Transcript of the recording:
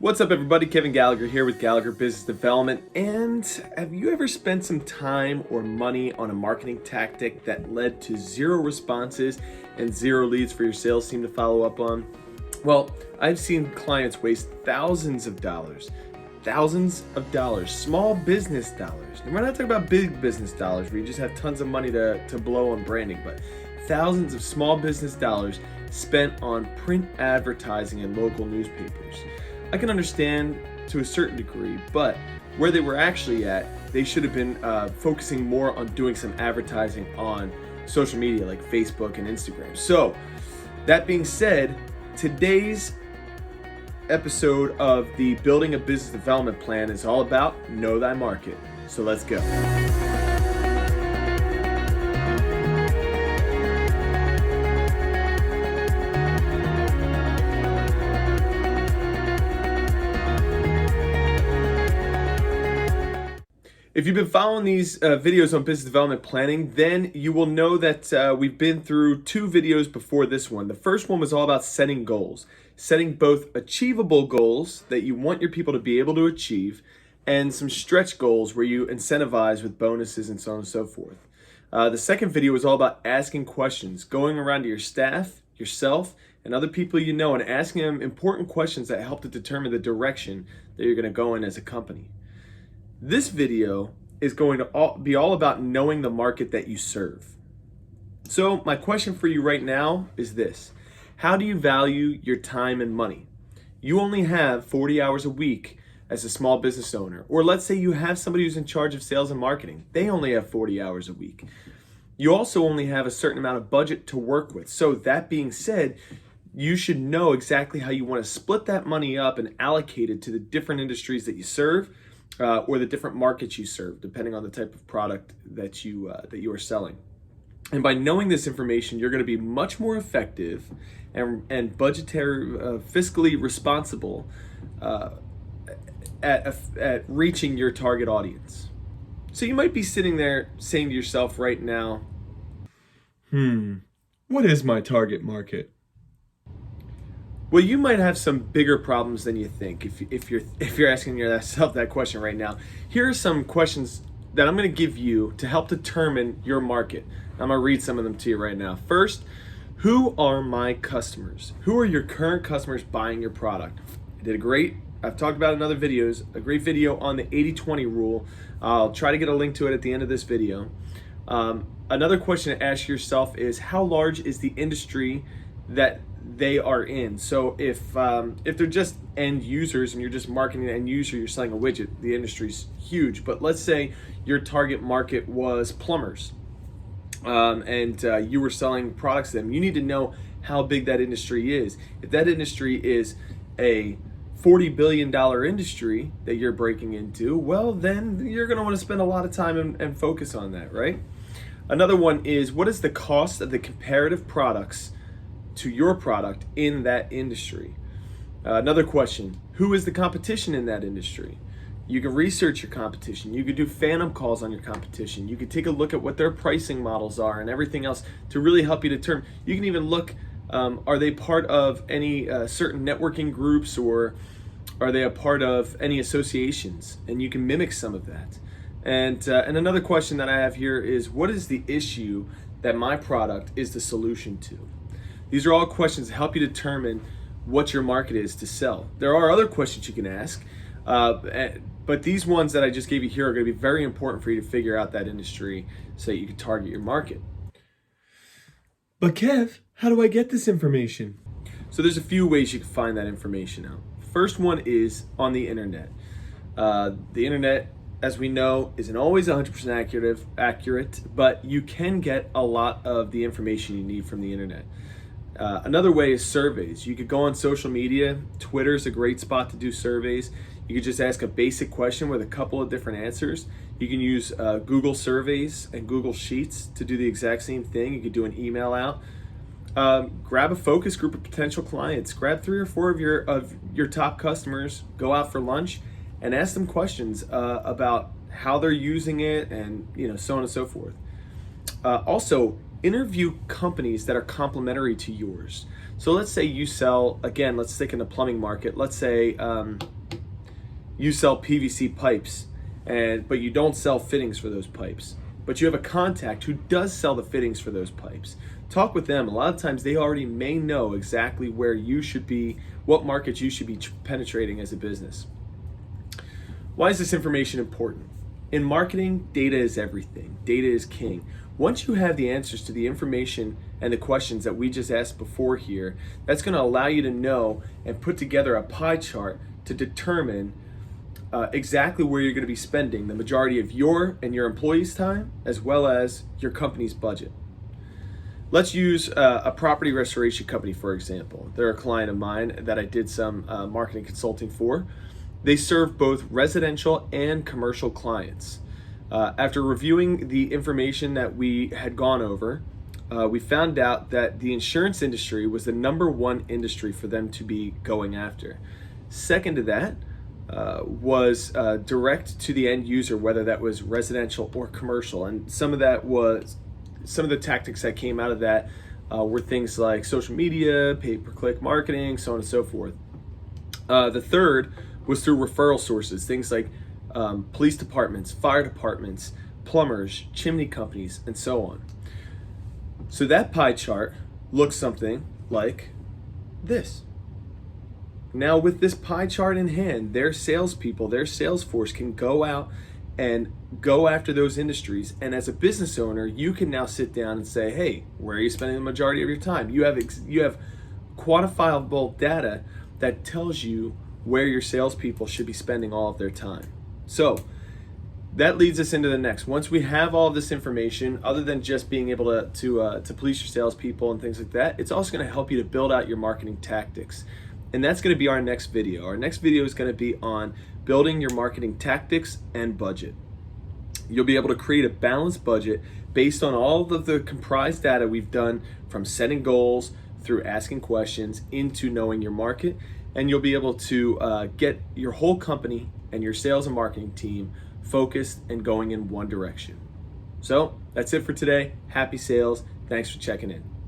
What's up, everybody? Kevin Gallagher here with Gallagher Business Development. And have you ever spent some time or money on a marketing tactic that led to zero responses and zero leads for your sales team to follow up on? Well, I've seen clients waste thousands of dollars, small business dollars. And we're not talking about big business dollars where you just have tons of money to blow on branding, but thousands of small business dollars spent on print advertising in local newspapers. I can understand to a certain degree, but where they were actually at, they should have been focusing more on doing some advertising on social media like Facebook and Instagram. So, that being said, today's episode of the Building a Business Development Plan is all about Know Thy Market. So let's go. If you've been following these videos on business development planning, then you will know that we've been through two videos before this one. The first one was all about setting goals, setting both achievable goals that you want your people to be able to achieve and some stretch goals where you incentivize with bonuses and so on and so forth. The second video was all about asking questions, going around to your staff, yourself, and other people you know and asking them important questions that help to determine the direction that you're going to go in as a company. This video is going to be all about knowing the market that you serve. So my question for you right now is this: how do you value your time and money? You only have 40 hours a week as a small business owner, or let's say you have somebody who's in charge of sales and marketing. They only have 40 hours a week. You also only have a certain amount of budget to work with. So that being said, you should know exactly how you want to split that money up and allocate it to the different industries that you serve, or the different markets you serve, depending on the type of product that you are selling. And by knowing this information, you're going to be much more effective and budgetary, fiscally responsible at reaching your target audience. So you might be sitting there saying to yourself right now, what is my target market? Well, you might have some bigger problems than you think if you're asking yourself that question right now. Here are some questions that I'm going to give you to help determine your market. I'm going to read some of them to you right now. First, who are my customers? Who are your current customers buying your product? I've talked about in other videos, a great video on the 80-20 rule. I'll try to get a link to it at the end of this video. Another question to ask yourself is, how large is the industry that they are in? So if they're just end users and you're just marketing an end user, you're selling a widget, the industry's huge. But let's say your target market was plumbers, and you were selling products to them. You need to know how big that industry is. If that industry is a $40 billion industry that you're breaking into, well, then you're going to want to spend a lot of time and focus on that, right? Another one is, what is the cost of the comparative products to your product in that industry? Another question, who is the competition in that industry? You can research your competition. You could do phantom calls on your competition. You could take a look at what their pricing models are and everything else to really help you determine. You can even look, are they part of any certain networking groups, or are they a part of any associations? And you can mimic some of that. And another question that I have here is, what is the issue that my product is the solution to? These are all questions to help you determine what your market is to sell. There are other questions you can ask, but these ones that I just gave you here are going to be very important for you to figure out that industry so that you can target your market. But Kev, how do I get this information? So there's a few ways you can find that information out. First one is on the internet. The internet, as we know, isn't always 100% accurate, but you can get a lot of the information you need from the internet. Another way is surveys. You could go on social media. Twitter is a great spot to do surveys. You could just ask a basic question with a couple of different answers. You can use Google Surveys and Google Sheets to do the exact same thing. You could do an email out. Grab a focus group of potential clients. Grab 3 or 4 of your top customers. Go out for lunch and ask them questions about how they're using it, and so on and so forth. Also, interview companies that are complementary to yours. So let's say you sell, again, let's stick in the plumbing market. Let's say you sell PVC pipes, but you don't sell fittings for those pipes. But you have a contact who does sell the fittings for those pipes. Talk with them. A lot of times they already may know exactly where you should be, what markets you should be penetrating as a business. Why is this information important? In marketing, data is everything. Data is king. Once you have the answers to the information and the questions that we just asked before here, that's going to allow you to know and put together a pie chart to determine exactly where you're going to be spending the majority of your and your employees' time, as well as your company's budget. Let's use a property restoration company, for example. They're a client of mine that I did some marketing consulting for. They serve both residential and commercial clients. After reviewing the information that we had gone over, we found out that the insurance industry was the number one industry for them to be going after. Second to that was direct to the end user, whether that was residential or commercial. And some of the tactics that came out of that were things like social media, pay-per-click marketing, so on and so forth. The third was through referral sources, things like police departments, fire departments, plumbers, chimney companies, and so on. So that pie chart looks something like this. Now with this pie chart in hand, their salespeople, their sales force can go out and go after those industries. And as a business owner, you can now sit down and say, hey, where are you spending the majority of your time? You have quantifiable data that tells you where your salespeople should be spending all of their time. So that leads us into the next. Once we have all of this information, other than just being able to police your salespeople and things like that, it's also going to help you to build out your marketing tactics. And that's going to be our next video. Our next video is going to be on building your marketing tactics and budget. You'll be able to create a balanced budget based on all of the comprised data we've done, from setting goals through asking questions into knowing your market. And you'll be able to get your whole company and your sales and marketing team focused and going in one direction. So that's it for today. Happy sales. Thanks for checking in.